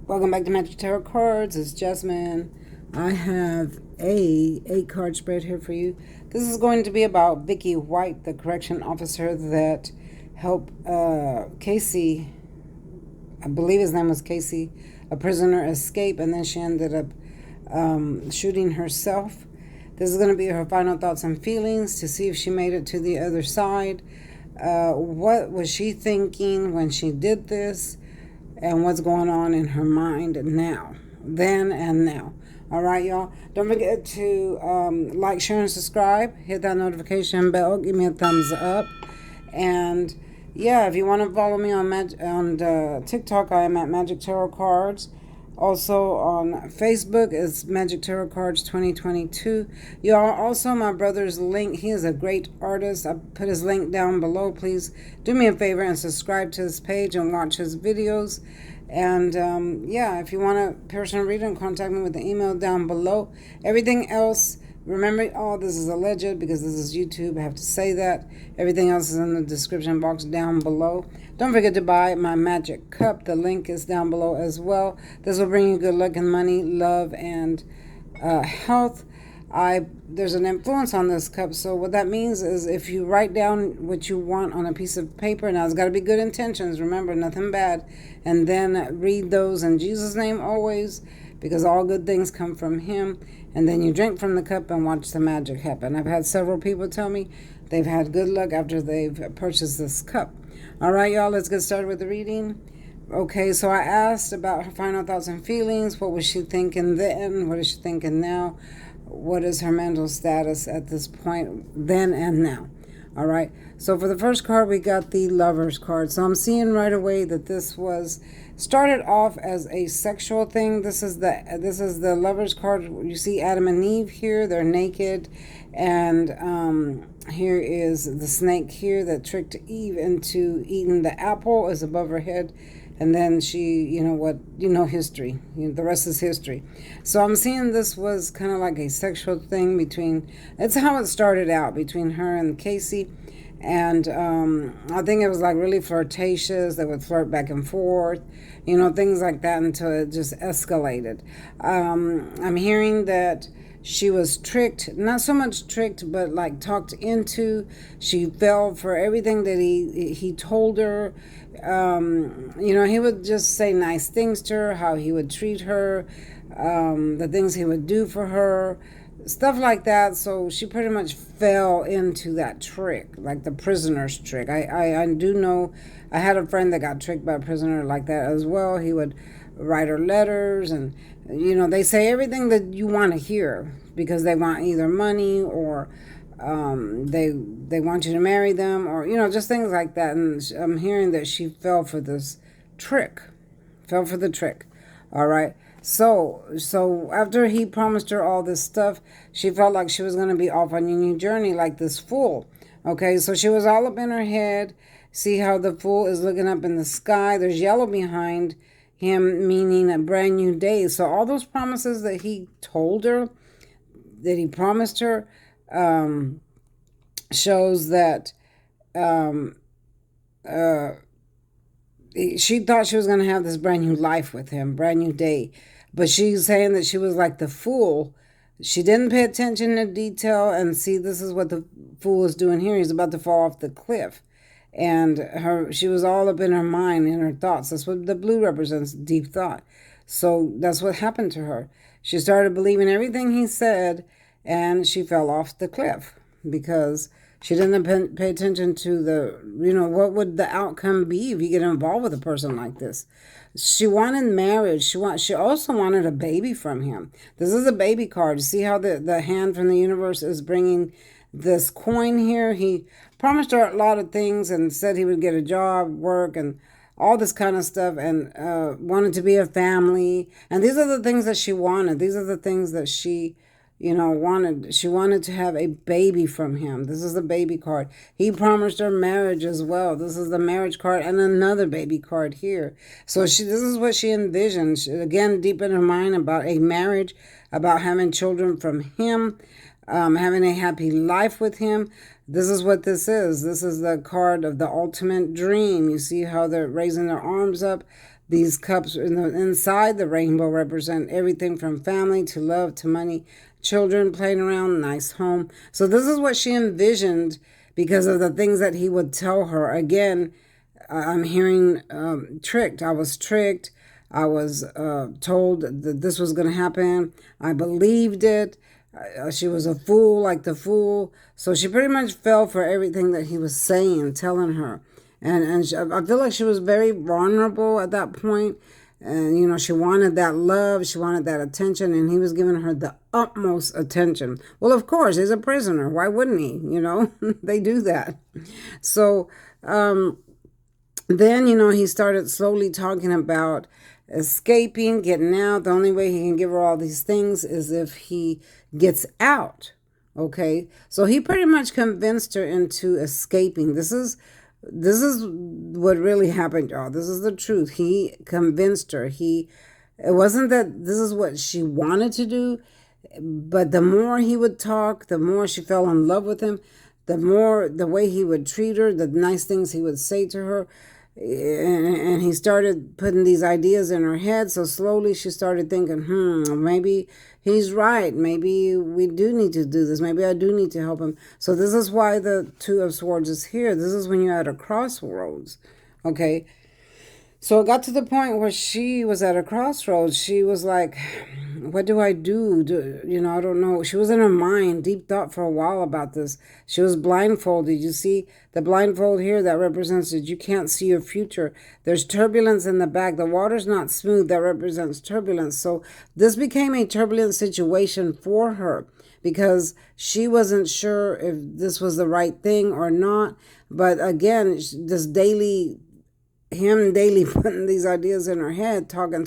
Welcome back to Magic Tarot Cards. It's Jasmine. I have a 8-card spread here for you. This is going to be about Vicky White, the correction officer that helped Casey, I believe his name was Casey, a prisoner, escape, and then she ended up shooting herself. This is going to be her final thoughts and feelings to see if she made it to the other side. What was she thinking when she did this? And what's going on in her mind now, then and now. All right, y'all. Don't forget to like, share, and subscribe. Hit that notification bell. Give me a thumbs up. And yeah, if you want to follow me on TikTok, I am at Magic Tarot Cards. Also on Facebook is Magic Tarot Cards 2022. Y'all, also my brother's link. He is a great artist. I put his link down below. Please do me a favor and subscribe to his page and watch his videos. And yeah, if you want a personal reading, contact me with the email down below. Everything else, remember, this is alleged because this is YouTube. I have to say that. Everything else is in the description box down below. Don't forget to buy my magic cup. The link is down below as well. This will bring you good luck and money, love, and health. There's an influence on this cup, so what that means is if you write down what you want on a piece of paper, now it's got to be good intentions, remember, nothing bad, and then read those in Jesus' name always, because all good things come from him, and then you drink from the cup and watch the magic happen. I've had several people tell me they've had good luck after they've purchased this cup. All right, y'all, let's get started with the reading. Okay, so I asked about her final thoughts and feelings. What was she thinking then? What is she thinking now? What is her mental status at this point, then and now? All right, so for the first card, we got the Lover's card. So I'm seeing right away that this was started off as a sexual thing. This is the Lover's card. You see Adam and Eve here. They're naked. And here is the snake here that tricked Eve into eating the apple is above her head. And then she, history. The rest is history. So I'm seeing this was kind of like a sexual thing that's how it started out, between her and Casey. And I think it was like really flirtatious. They would flirt back and forth, things like that until it just escalated. I'm hearing that she was tricked, not so much tricked, but like talked into. She fell for everything that he told her. He would just say nice things to her, how he would treat her, the things he would do for her, stuff like that. So she pretty much fell into that trick, like the prisoner's trick. I do know, I had a friend that got tricked by a prisoner like that as well. He would write her letters, and they say everything that you want to hear because they want either money or they want you to marry them, or just things like that. And I'm hearing that she fell for this trick, fell for the trick. All right. So after he promised her all this stuff, she felt like she was going to be off on a new journey like this fool. Okay, so she was all up in her head. See how the fool is looking up in the sky. There's yellow behind him, meaning a brand new day. So all those promises that he told her, that he promised her, shows that she thought she was going to have this brand new life with him, brand new day. But she's saying that she was like the fool. She didn't pay attention to detail. And see, this is what the fool is doing here. He's about to fall off the cliff. And she was all up in her mind, in her thoughts. That's what the blue represents, deep thought. So that's what happened to her. She started believing everything he said, and she fell off the cliff because she didn't pay attention to what would the outcome be if you get involved with a person like this. She wanted marriage. She also wanted a baby from him. This is a baby card. You see how the hand from the universe is bringing this coin here? He promised her a lot of things and said he would get a job, work, and all this kind of stuff, and wanted to be a family. And these are the things that she wanted. These are the things that she wanted. She wanted to have a baby from him. This is the baby card. He promised her marriage as well. This is the marriage card and another baby card here. So this is what she envisioned. Again, deep in her mind, about a marriage, about having children from him, having a happy life with him. This is what this is. This is the card of the ultimate dream. You see how they're raising their arms up. These cups inside the rainbow represent everything from family to love to money, children playing around, nice home. So this is what she envisioned because of the things that he would tell her. Again, I'm hearing tricked. I was tricked. I was told that this was going to happen. I believed it. She was a fool, like the fool. So she pretty much fell for everything that he was saying, telling her. And I feel like she was very vulnerable at that point. And, she wanted that love. She wanted that attention. And he was giving her the utmost attention. Well, of course, he's a prisoner. Why wouldn't he? They do that. So then, he started slowly talking about escaping, getting out. The only way he can give her all these things is if he gets out. Okay. So he pretty much convinced her into escaping. This is what really happened, y'all. This is the truth. He convinced her. It wasn't that this is what she wanted to do, but the more he would talk, the more she fell in love with him, the way he would treat her, the nice things he would say to her. And he started putting these ideas in her head. So slowly she started thinking, maybe he's right. Maybe we do need to do this. Maybe I do need to help him. So this is why the Two of Swords is here. This is when you're at a crossroads. Okay. So it got to the point where she was at a crossroads. She was like, what do I do? I don't know. She was in her mind, deep thought for a while about this. She was blindfolded. You see the blindfold here that represents that you can't see your future. There's turbulence in the back. The water's not smooth. That represents turbulence. So this became a turbulent situation for her because she wasn't sure if this was the right thing or not. But again, this daily putting these ideas in her head, talking,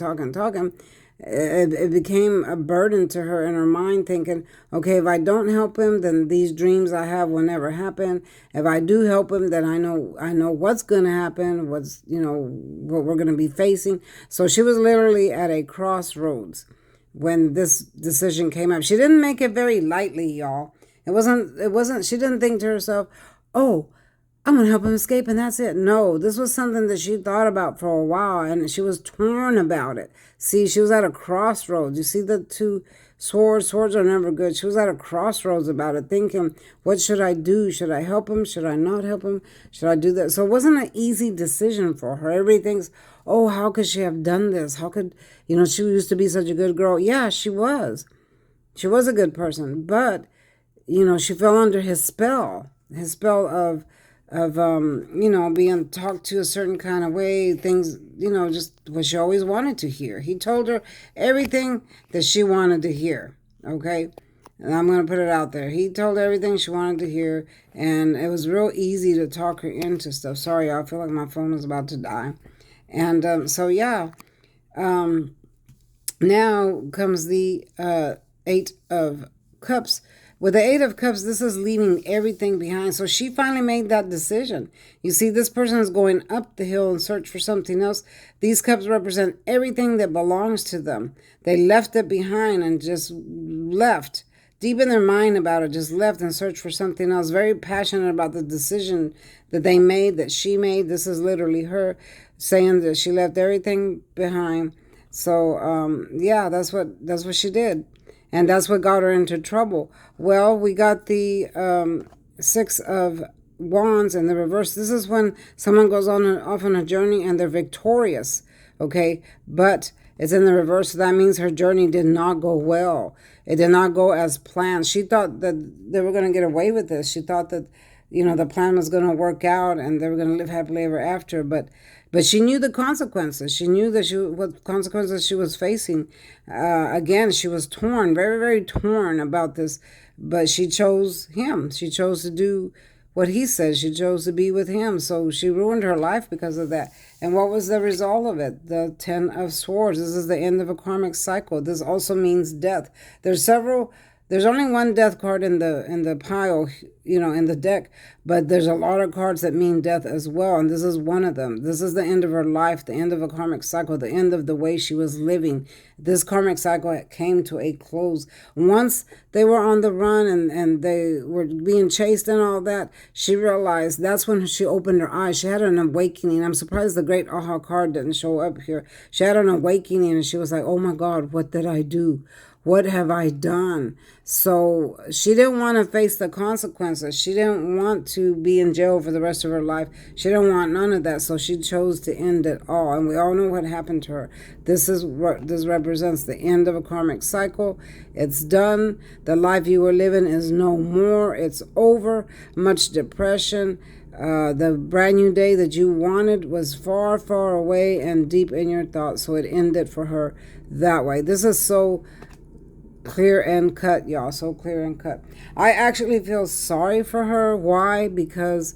it became a burden to her in her mind, thinking, okay, if I don't help him, then these dreams I have will never happen. If I do help him, then I know what's going to happen, what we're going to be facing. So she was literally at a crossroads when this decision came up. She didn't make it very lightly, y'all. It wasn't, she didn't think to herself, oh, I'm going to help him escape and that's it. No, this was something that she thought about for a while and she was torn about it. See, she was at a crossroads. You see the two swords? Swords are never good. She was at a crossroads about it, thinking, what should I do? Should I help him? Should I not help him? Should I do that? So it wasn't an easy decision for her. Everybody thinks, oh, how could she have done this? How could, she used to be such a good girl. Yeah, she was. She was a good person. But, she fell under his spell of being talked to a certain kind of way, things, just what she always wanted to hear. He told her everything that she wanted to hear, okay? And I'm going to put it out there. He told her everything she wanted to hear, and it was real easy to talk her into stuff. Sorry, I feel like my phone is about to die. And now comes the Eight of Cups. With the Eight of Cups, this is leaving everything behind. So she finally made that decision. You see, this person is going up the hill in search for something else. These cups represent everything that belongs to them. They left it behind and just left. Deep in their mind about it, just left and searched for something else. Very passionate about the decision that they made, that she made. This is literally her saying that she left everything behind. So, that's what she did. And that's what got her into trouble. Well, we got the Six of Wands in the reverse. This is when someone goes off on a journey and they're victorious, okay? But it's in the reverse, so that means her journey did not go well. It did not go as planned. She thought that they were going to get away with this. She thought that, the plan was going to work out and they were going to live happily ever after. But she knew the consequences. She knew that what consequences she was facing. Again, she was torn, very, very torn about this. But she chose him. She chose to do what he said. She chose to be with him. So she ruined her life because of that. And what was the result of it? The Ten of Swords. This is the end of a karmic cycle. This also means death. There's several There's only one death card in the pile, in the deck, but there's a lot of cards that mean death as well, and this is one of them. This is the end of her life, the end of a karmic cycle, the end of the way she was living. This karmic cycle came to a close. Once they were on the run and they were being chased and all that, she realized that's when she opened her eyes. She had an awakening. I'm surprised the great aha card didn't show up here. She had an awakening and she was like, oh my God, what did I do? What have I done? So she didn't want to face the consequences. She didn't want to be in jail for the rest of her life. She didn't want none of that. So she chose to end it all. And we all know what happened to her. This represents the end of a karmic cycle. It's done. The life you were living is no more. It's over. Much depression. The brand new day that you wanted was far, far away and deep in your thoughts. So it ended for her that way. This is so clear and cut, y'all. So clear and cut. I actually feel sorry for her. Why? Because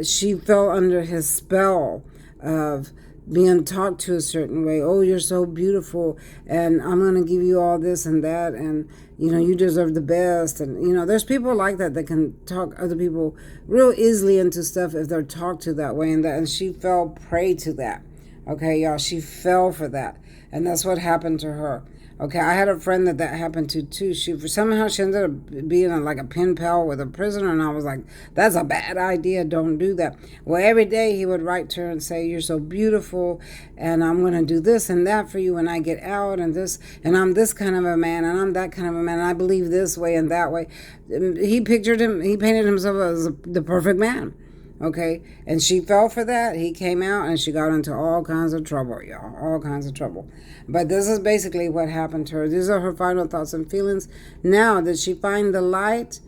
she fell under his spell of being talked to a certain way. Oh, you're so beautiful, and I'm going to give you all this and that, and you deserve the best. And there's people like that can talk other people real easily into stuff if they're talked to that way, and she fell prey to that. Okay, y'all, she fell for that, and that's what happened to her. Okay, I had a friend that happened to too. She ended up being like a pen pal with a prisoner, and I was like, that's a bad idea. Don't do that. Well, every day he would write to her and say, you're so beautiful, and I'm going to do this and that for you when I get out, and I'm this kind of a man, and I'm that kind of a man, and I believe this way and that way. He painted himself as the perfect man. Okay, and she fell for that. He came out and she got into all kinds of trouble, y'all. All kinds of trouble. But this is basically what happened to her. These are her final thoughts and feelings. Now, did she find the light?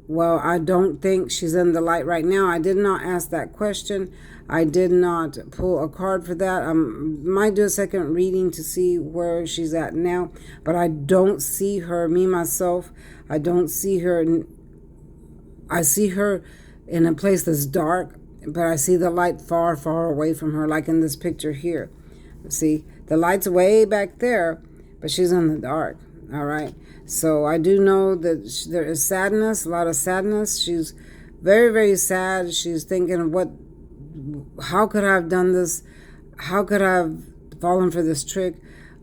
Well, I don't think she's in the light right now. I did not ask that question. I did not pull a card for that. I might do a second reading to see where she's at now. But I don't see her, me, myself, I don't see her. I see her in a place that's dark, but I see the light far, far away from her, like in this picture here. See, the light's way back there, but she's in the dark, all right? So I do know that there is sadness, a lot of sadness. She's very, very sad. She's thinking, how could I have done this? How could I have fallen for this trick?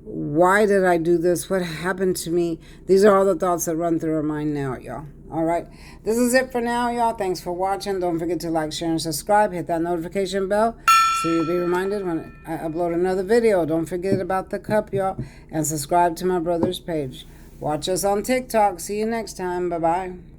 Why did I do this? What happened to me? These are all the thoughts that run through her mind now, y'all. All right. This is it for now, y'all. Thanks for watching. Don't forget to like, share, and subscribe. Hit that notification bell so you'll be reminded when I upload another video. Don't forget about the cup, y'all. And subscribe to my brother's page. Watch us on TikTok. See you next time. Bye-bye.